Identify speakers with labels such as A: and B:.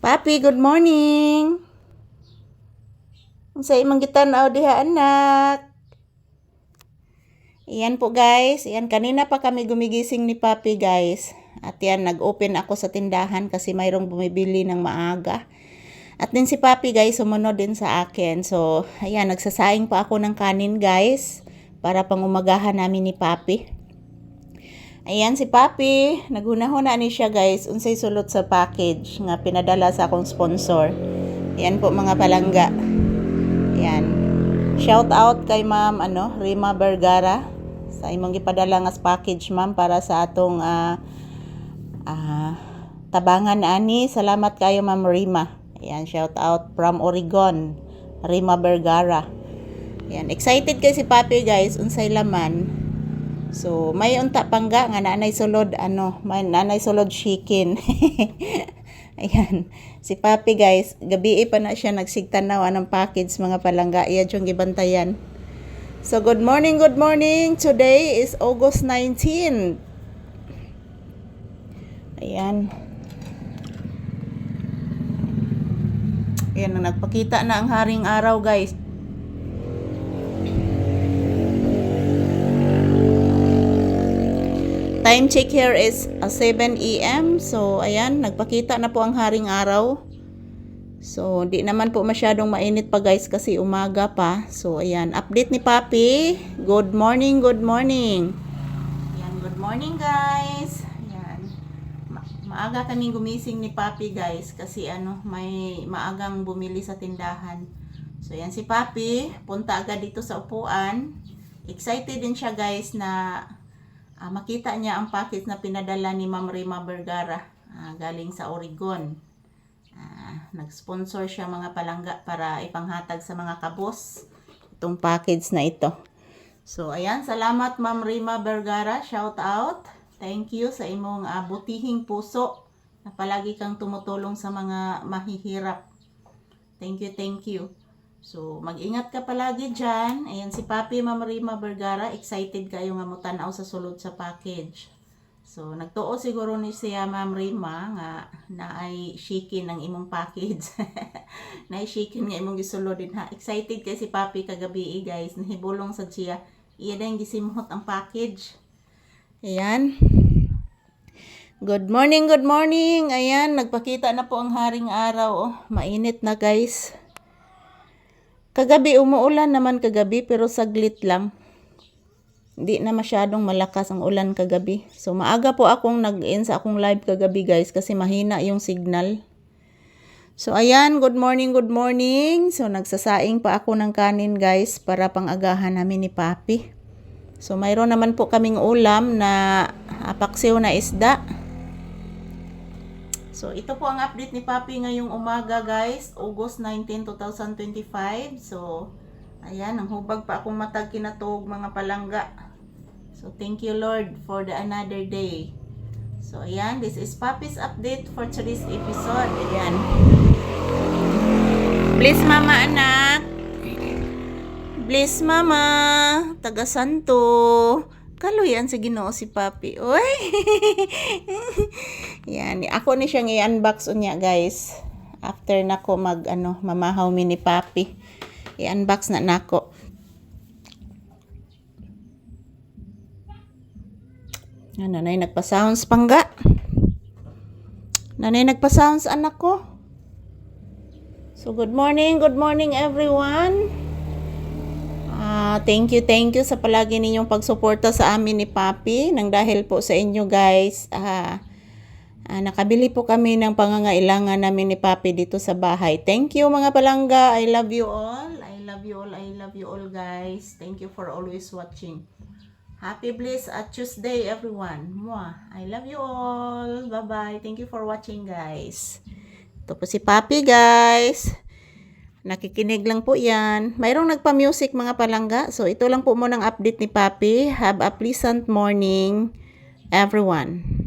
A: Papi, good morning. Unsay imong gitan-aw diha anak? Iyan po guys, iyan kanina pa kami gumigising ni Papi guys. At yan, nag-open ako sa tindahan kasi mayroong bumibili ng maaga. At din si Papi guys, sumunod din sa akin. So, ayan, nagsasaing pa ako ng kanin guys para pangumagahan namin ni Papi. Ayan si Papi, naghunahuna ni siya guys, unsay sulot sa package nga pinadala sa akong sponsor. Ayan po mga palangga. Ayan. Shout out kay Ma'am Rima Vergara sa imong gipadala nga package ma'am para sa atong tabangan ani. Salamat kayo Ma'am Rima. Ayan, shout out from Oregon, Rima Vergara. Ayan, excited kay si Papi guys unsay laman. So, may unta pangga nga nanay sulod may nanay sulod chicken. Ayan, si Papi guys, gabi pa na siya nagsigtanaw ng package mga palangga. Iyan yung gibantayan. So, good morning, good morning. Today is August 19. Ayan. Ayan, nagpakita na ang haring araw guys. Time check here is 7 AM. So, ayan, nagpakita na po ang haring araw. So, di naman po masyadong mainit pa guys kasi umaga pa. So, ayan, update ni Papi. Good morning, good morning. Ayan, good morning guys. Ayan. Maaga kaming gumising ni Papi guys kasi may maagang bumili sa tindahan. So, ayan si Papi, punta agad dito sa upuan. Excited din siya guys na makita niya ang package na pinadala ni Ma'am Rima Vergara galing sa Oregon. Nag-sponsor siya mga palangga para ipanghatag sa mga kabos itong package na ito. So, ayan, salamat Ma'am Rima Vergara, shout out. Thank you sa imong butihing puso na palagi kang tumutulong sa mga mahihirap. Thank you, thank you. So, mag-ingat ka palagi dyan. Ayan si Papi, Ma'am Rima Vergara. Excited kayo nga mo tanaw sa sulod sa package. So, nagtuo siguro ni siya, Ma'am Rima, nga naay shikin ng imong package. Naay shikin nga imong gisulodin ha. Excited kay si Papi kagabi guys. Nahibulong sa siya. Iya din gisimhot ang package. Ayan. Good morning, good morning. Ayan, nagpakita na po ang haring araw. Oh, mainit na guys. Kagabi umuulan naman kagabi pero saglit lang. Hindi na masyadong malakas ang ulan kagabi. So maaga po akong nag-in sa akong live kagabi guys kasi mahina yung signal. So ayan, good morning, good morning. So nagsasaing pa ako ng kanin guys para pang-agahan namin ni Papi. So mayroon naman po kaming ulam na paksiw na isda. So, ito po ang update ni Papi ngayong umaga guys, August 19, 2025. So, ayan, ang hubag pa akong matag kinatog mga palangga. So, thank you Lord for the another day. So, ayan, this is Papi's update for today's episode. Ayan. Bless mama anak. Bless mama. Taga Santo. Kaluyan sa Ginoo si Papi. Oy. Yan, ako ni siyang i-unbox unya guys. After nako mamahaw mi ni Papi. I-unbox na nako. Nanay nagpa-sounds pangga. Nanay nagpa-sounds anak ko. So good morning everyone. Thank you sa palagi ninyong pagsuporta sa amin ni Papi. Nang dahil po sa inyo guys, nakabili po kami ng pangangailangan namin ni Papi dito sa bahay. Thank you mga palangga. I love you all. I love you all guys. Thank you for always watching. Happy blessed Tuesday everyone. Mwah. I love you all. Bye-bye. Thank you for watching guys. Ito po si Papi guys. Nakikinig lang po yan. Mayroong nagpa-music mga palangga. So, ito lang po muna ang update ni Papi. Have a pleasant morning, everyone.